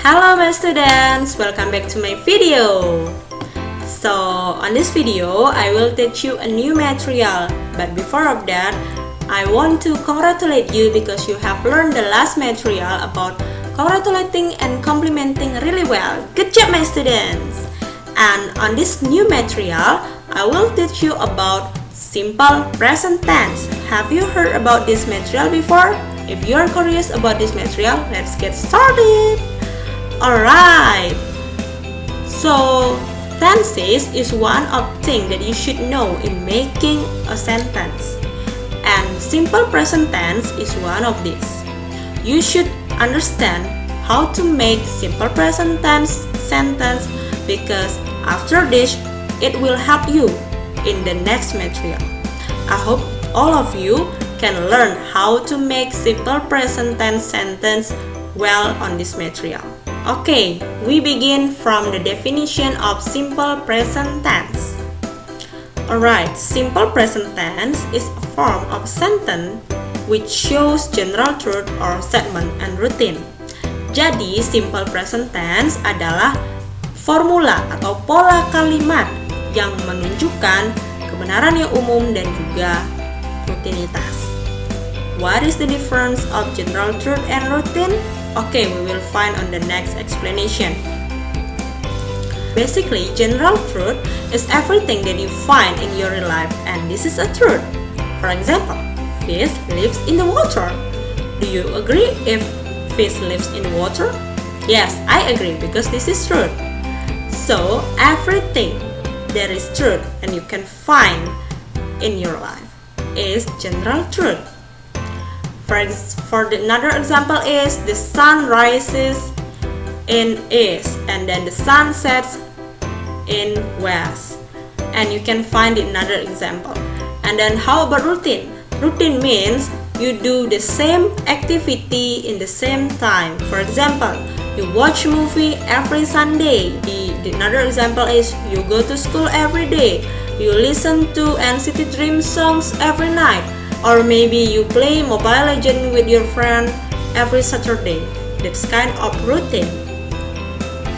Hello my students, welcome back to my video. So on this video I will teach you a new material, but before of that I want to congratulate you because you have learned the last material about congratulating and complimenting really well. Good job my students. And on this new material I will teach you about simple present tense. Have you heard about this material before? If you are curious about this material, let's get started. Alright, so tenses is one of things that you should know in making a sentence, and simple present tense is one of these. You should understand how to make simple present tense sentence because after this it will help you in the next material. I hope all of you can learn how to make simple present tense sentence well on this material. Okay, we begin from the definition of simple present tense. Alright, simple present tense is a form of sentence which shows general truth or statement and routine. Jadi, simple present tense adalah formula atau pola kalimat yang menunjukkan kebenaran yang umum dan juga rutinitas. What is the difference of general truth and routine? Okay, we will find on the next explanation. Basically, general truth is everything that you find in your life, and this is a truth. For example, fish lives in the water. Do you agree if fish lives in the water? Yes, I agree because this is truth. So, everything that is truth and you can find in your life is general truth. Another example is the sun rises in east and then the sun sets in west, and you can find another example. And then how about routine? Routine means you do the same activity in the same time. For example, you watch movie every Sunday. Another example is you go to school every day. You listen to NCT Dream songs every night. Or maybe you play Mobile Legends with your friend every Saturday. That's kind of routine.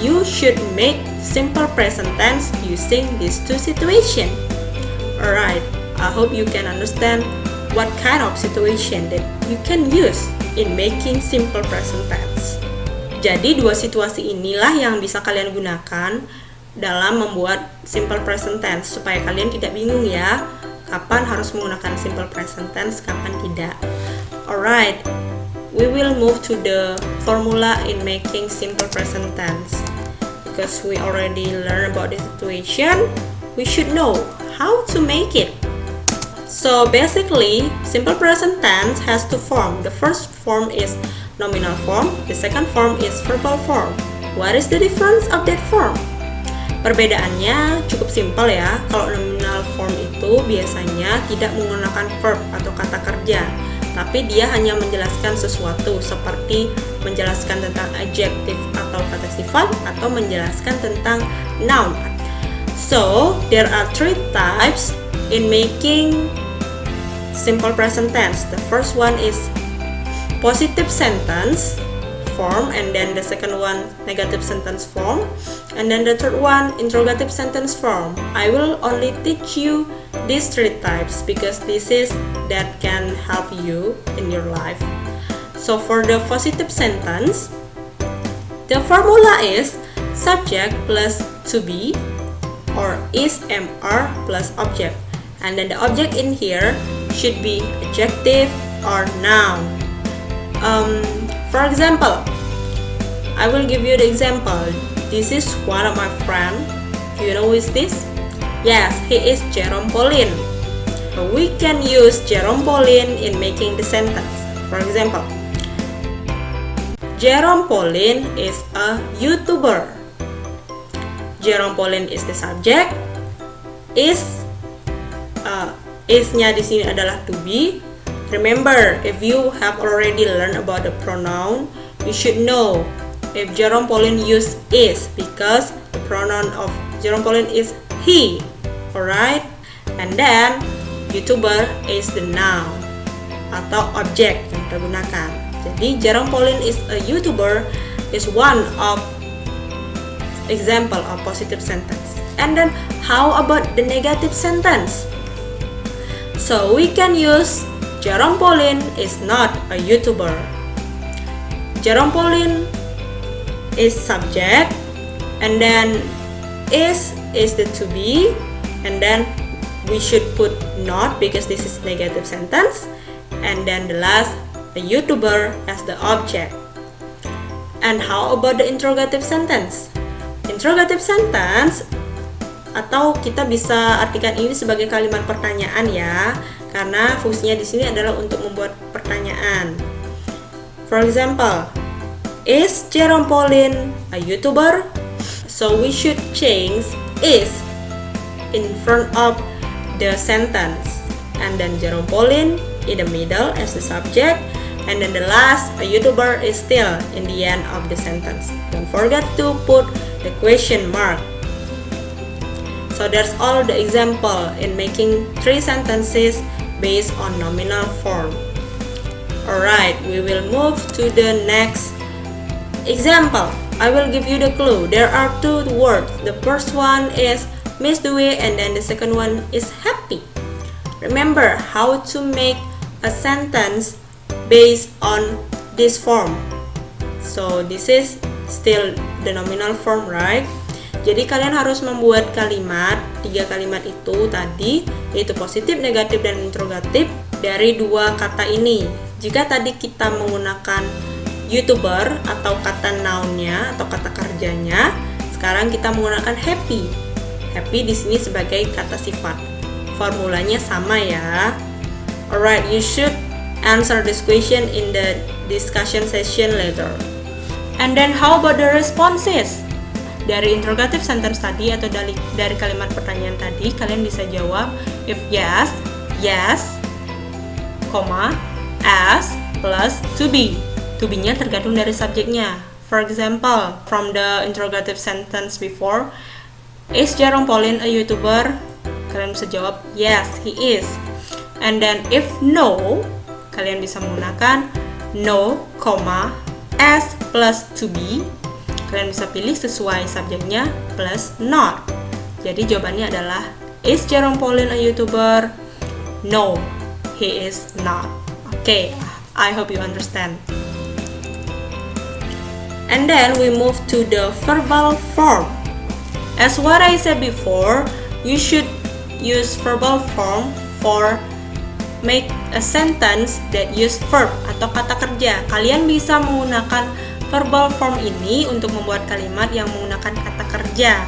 You should make simple present tense using these two situations. Alright, I hope you can understand what kind of situation that you can use in making simple present tense. Jadi dua situasi inilah yang bisa kalian gunakan dalam membuat simple present tense supaya kalian tidak bingung ya. Kapan harus menggunakan simple present tense, kapan tidak. Alright, we will move to the formula in making simple present tense. Because we already learned about the situation, we should know how to make it. So basically, simple present tense has two forms. The first form is nominal form, the second form is verbal form. What is the difference of that form? Perbedaannya cukup simpel ya. Kalau nominal form itu biasanya tidak menggunakan verb atau kata kerja, tapi dia hanya menjelaskan sesuatu seperti menjelaskan tentang adjective atau kata sifat atau menjelaskan tentang noun. So, there are three types in making simple present tense. The first one is positive sentence form, and then the second one negative sentence form, and then the third one interrogative sentence form. I will only teach you these three types because this is that can help you in your life. So for the positive sentence, the formula is subject plus to be or is MR plus object, and then the object in here should be adjective or noun. For example, I will give you the example. This is one of my friend. Do you know who is this? Yes, he is Jerome Pauline. We can use Jerome Pauline in making the sentence. For example, Jerome Pauline is a YouTuber. Jerome Pauline is the subject. Is-nya di sini adalah to be. Remember, if you have already learned about the pronoun, you should know if Jerome Pauline use is because the pronoun of Jerome Pauline is he. Alright? And then YouTuber is the noun atau object yang kita gunakan. Jadi Jerome Pauline is a YouTuber is one of example of positive sentence. And then how about the negative sentence? So we can use Jerome Pauline is not a YouTuber. Jerome Pauline is subject, and then is the to be, and then we should put not because this is negative sentence, and then the last a YouTuber as the object. And how about the interrogative sentence? Interrogative sentence, atau kita bisa artikan ini sebagai kalimat pertanyaan ya, karena fungsinya di sini adalah untuk membuat pertanyaan. For example, is Jerome Pauline a YouTuber? So we should change is in front of the sentence, and then Jerome Pauline in the middle as the subject, and then the last a YouTuber is still in the end of the sentence. Don't forget to put the question mark. So that's all the example in making 3 sentences based on nominal form. Alright, we will move to the next example. I will give you the clue. There are 2 words. The first one is Miss Dewey, and then the second one is happy. Remember how to make a sentence based on this form. So this is still the nominal form, right? Jadi kalian harus membuat kalimat, 3 kalimat itu tadi, yaitu positif, negatif, dan interrogatif dari 2 kata ini. Jika tadi kita menggunakan YouTuber atau kata noun-nya atau kata kerjanya, sekarang kita menggunakan happy. Happy di sini sebagai kata sifat. Formulanya sama ya. Alright, you should answer this question in the discussion session later. And then how about the responses? Dari interrogative sentence tadi atau dari kalimat pertanyaan tadi, kalian bisa jawab if yes, yes, as plus to be. To be-nya tergantung dari subjeknya. For example, from the interrogative sentence before, is Jerome Pauline a YouTuber? Kalian bisa jawab yes, he is. And then if no, kalian bisa menggunakan no, as plus to be. Kalian bisa pilih sesuai subjeknya plus not. Jadi jawabannya adalah is Jerome Pauline a YouTuber? No, he is not. Okay, I hope you understand. And then we move to the verbal form. As what I said before, you should use verbal form for make a sentence that use verb atau kata kerja. Kalian bisa menggunakan verbal form ini untuk membuat kalimat yang menggunakan kata kerja,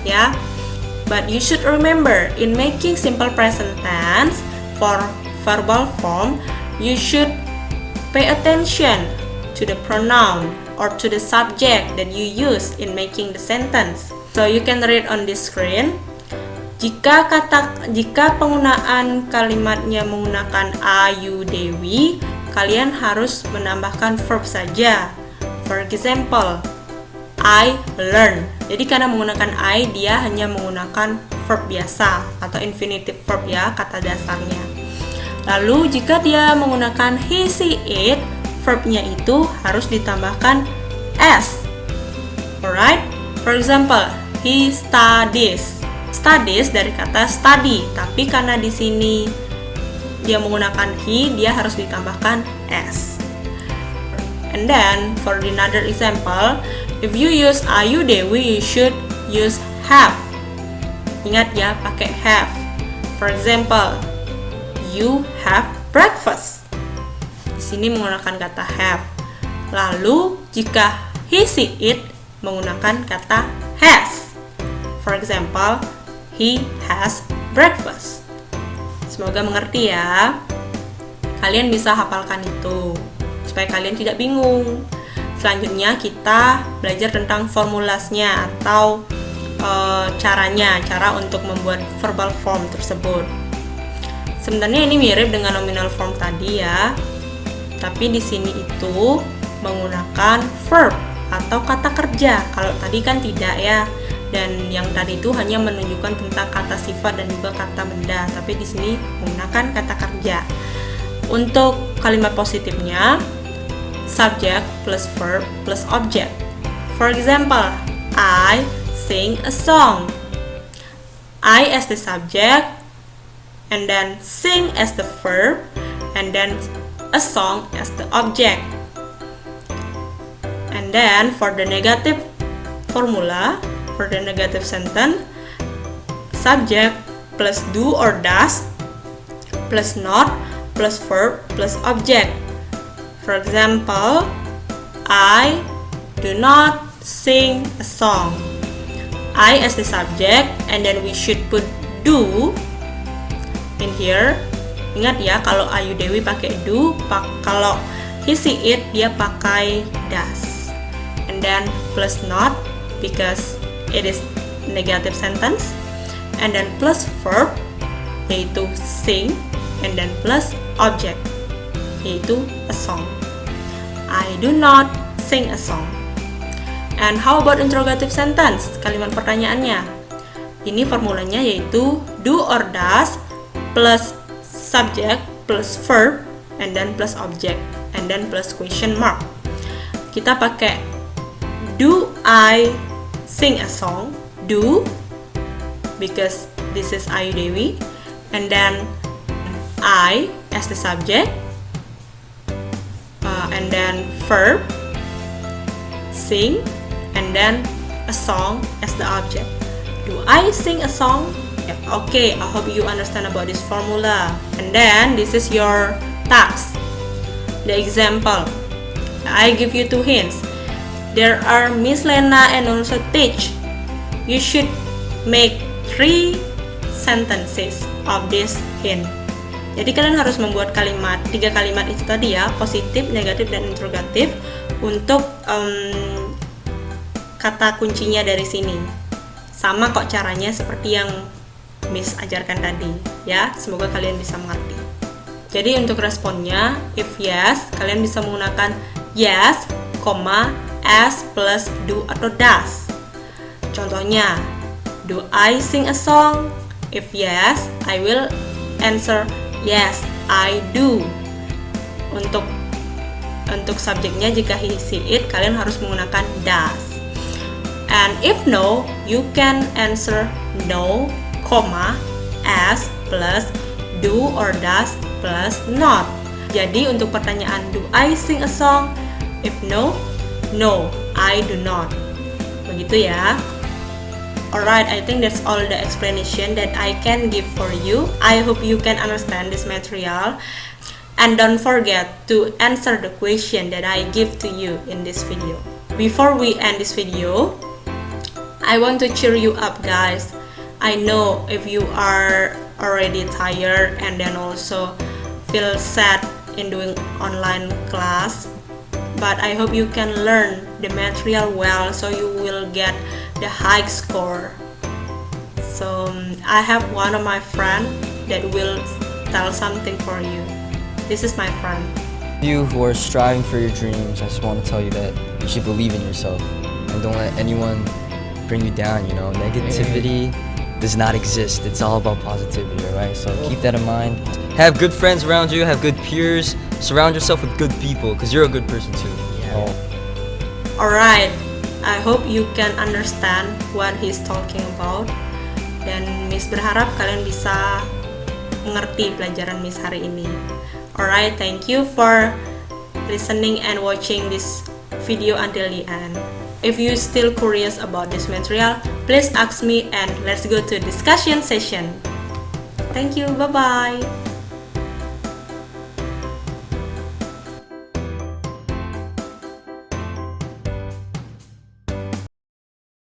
ya. But you should remember, in making simple present tense for verbal form, you should pay attention to the pronoun or to the subject that you use in making the sentence. So you can read on this screen. Jika penggunaan kalimatnya menggunakan Ayu Dewi, kalian harus menambahkan verb saja. For example, I learn. Jadi karena menggunakan I, dia hanya menggunakan verb biasa atau infinitive verb ya, kata dasarnya. Lalu jika dia menggunakan he, she, it, verbnya itu harus ditambahkan s. Alright? For example, he studies. Studies dari kata study, tapi karena di sini dia menggunakan he, dia harus ditambahkan s. And then for another example, if you use Ayu Dewi, you should use have. Ingat ya, pakai have. For example, you have breakfast. Di sini menggunakan kata have. Lalu jika he, she, it menggunakan kata has. For example, he has breakfast. Semoga mengerti ya. Kalian bisa hafalkan itu supaya kalian tidak bingung. Selanjutnya kita belajar tentang formulasnya atau cara untuk membuat verbal form tersebut. Sebenarnya ini mirip dengan nominal form tadi ya, tapi di sini itu menggunakan verb atau kata kerja. Kalau tadi kan tidak ya, dan yang tadi itu hanya menunjukkan tentang kata sifat dan juga kata benda, tapi di sini menggunakan kata kerja. Untuk kalimat positifnya, subject plus verb plus object. For example, I sing a song. I as the subject, and then sing as the verb, and then a song as the object. And then for the negative formula, for the negative sentence, subject plus do or does plus not plus verb plus object. For example, I do not sing a song. I as the subject, and then we should put do in here. Ingat ya, kalau Ayu Dewi pakai do, kalau he see it dia pakai does. And then plus not because it is negative sentence. And then plus verb yaitu sing, and then plus object yaitu a song. I do not sing a song. And how about interrogative sentence? Kalimat pertanyaannya. Ini formulanya yaitu do or does plus subject plus verb and then plus object and then plus question mark. Kita pakai do I sing a song? Do, because this is Ayu Dewi, and then I as the subject, and then verb sing, and then a song as the object. Do I sing a song? Okay, I hope you understand about this formula. And then this is your task. The example. I give you 2 hints. There are Miss Lena and also Teach. You should make 3 sentences of this hint. Jadi kalian harus membuat 3 kalimat itu tadi ya, positif, negatif, dan interrogatif untuk kata kuncinya dari sini. Sama kok caranya seperti yang Miss ajarkan tadi ya, semoga kalian bisa mengerti. Jadi untuk responnya, if yes, kalian bisa menggunakan yes, as plus do atau does. Contohnya, do I sing a song? If yes, I will answer yes, I do. Untuk subjeknya jika he, she, it, kalian harus menggunakan does. And if no, you can answer no, as plus do or does plus not. Jadi untuk pertanyaan do I sing a song? If no, no, I do not. Begitu ya. Alright, I think that's all the explanation that I can give for you. I hope you can understand this material. And don't forget to answer the question that I give to you in this video. Before we end this video, I want to cheer you up, guys. I know if you are already tired and then also feel sad in doing online class, but I hope you can learn the material well so you will get the high score. So I have one of my friend that will tell something for you. This is my friend. You who are striving for your dreams, I just want to tell you that you should believe in yourself and don't let anyone bring you down. You know, negativity does not exist. It's all about positivity, alright? So keep that in mind. Have good friends around you, have good peers, surround yourself with good people because you're a good person too. Yeah. Alright, I hope you can understand what he's talking about. Dan Miss berharap kalian bisa mengerti pelajaran Miss hari ini. Alright, thank you for listening and watching this video until the end. If you're still curious about this material, please ask me and let's go to discussion session. Thank you, bye-bye.